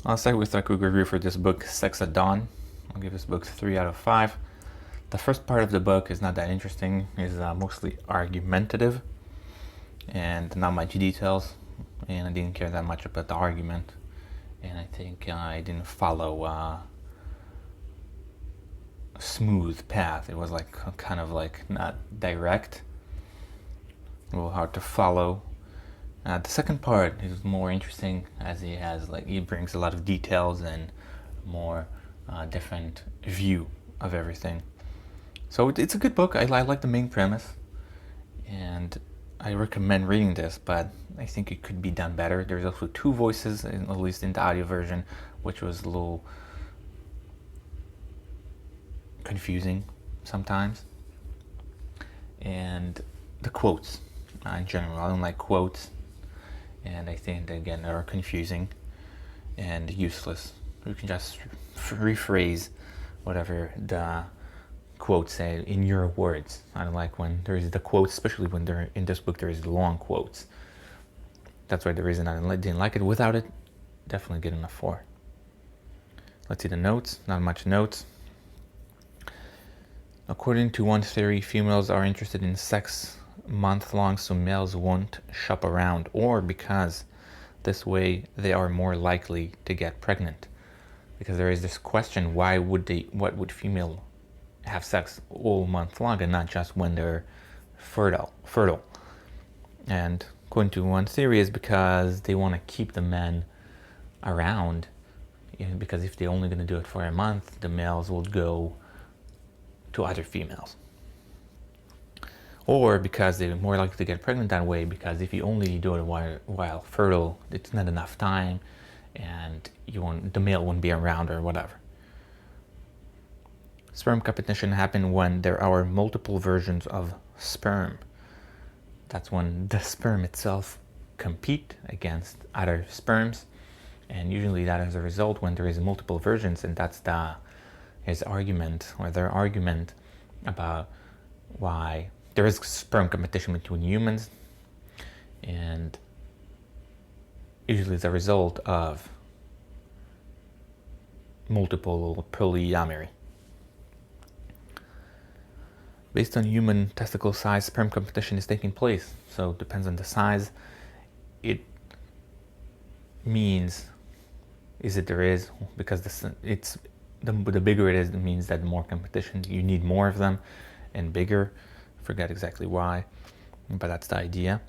I'll start with a quick review for this book, Sex at Dawn. I'll give this book 3 out of 5. The first part of the book is not that interesting. It's mostly argumentative and not much details, and I didn't care that much about the argument, and I think I didn't follow a smooth path. It was like kind of like not direct, a little hard to follow. The second part is more interesting, as he brings a lot of details and more different view of everything. So it's a good book. I like the main premise, and I recommend reading this, but I think it could be done better. There's also 2 voices, at least in the audio version, which was a little confusing sometimes. And the quotes, in general, I don't like quotes, and I think that, again, they are confusing and useless. You can just rephrase whatever the quote say in your words. I don't like when there is the quotes, especially when they're in this book there is long quotes. That's why the reason I didn't like it. Without it, definitely getting a 4. Let's see the notes. Not much notes. According to one theory, females are interested in sex month-long so males won't shop around, or because this way they are more likely to get pregnant. Because there is this question, what would female have sex all month long and not just when they're fertile? And according to one theory is because they want to keep the men around, because if they're only going to do it for a month, the males will go to other females. Or because they're more likely to get pregnant that way, because if you only do it while fertile, it's not enough time, and the male won't be around or whatever. Sperm competition happens when there are multiple versions of sperm. That's when the sperm itself compete against other sperms, and usually that is a result when there is multiple versions, and that's his argument, or their argument, about why there is sperm competition between humans, and usually it's a result of multiple polyamory. Based on human testicle size, sperm competition is taking place. So it depends on the size. It means there is, because the bigger it is, it means that the more competition, you need more of them and bigger. Forget exactly why, but that's the idea.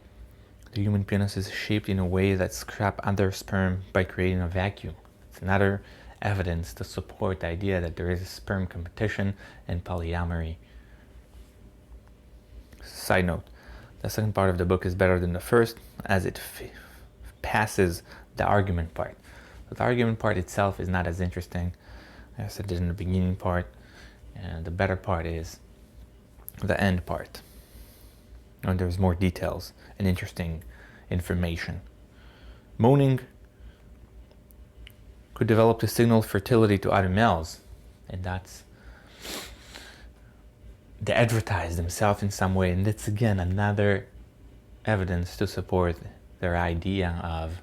The human penis is shaped in a way that traps other sperm by creating a vacuum. It's another evidence to support the idea that there is sperm competition and polyamory. Side note, the second part of the book is better than the first, as it passes the argument part. But the argument part itself is not as interesting as it did in the beginning part, and the better part is the end part, and there's more details and interesting information. Moaning could develop to signal fertility to other males, and they advertise themselves in some way, and that's again another evidence to support their idea of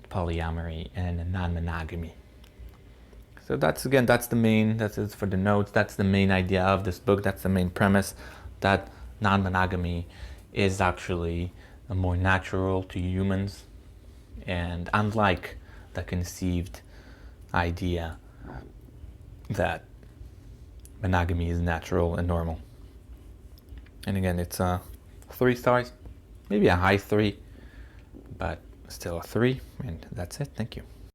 polyamory and non-monogamy. So that's it for the notes. That's the main idea of this book. That's the main premise, that non-monogamy is actually more natural to humans, and unlike the conceived idea that monogamy is natural and normal. And again, it's 3 stars, maybe a high 3, but still a 3, and that's it. Thank you.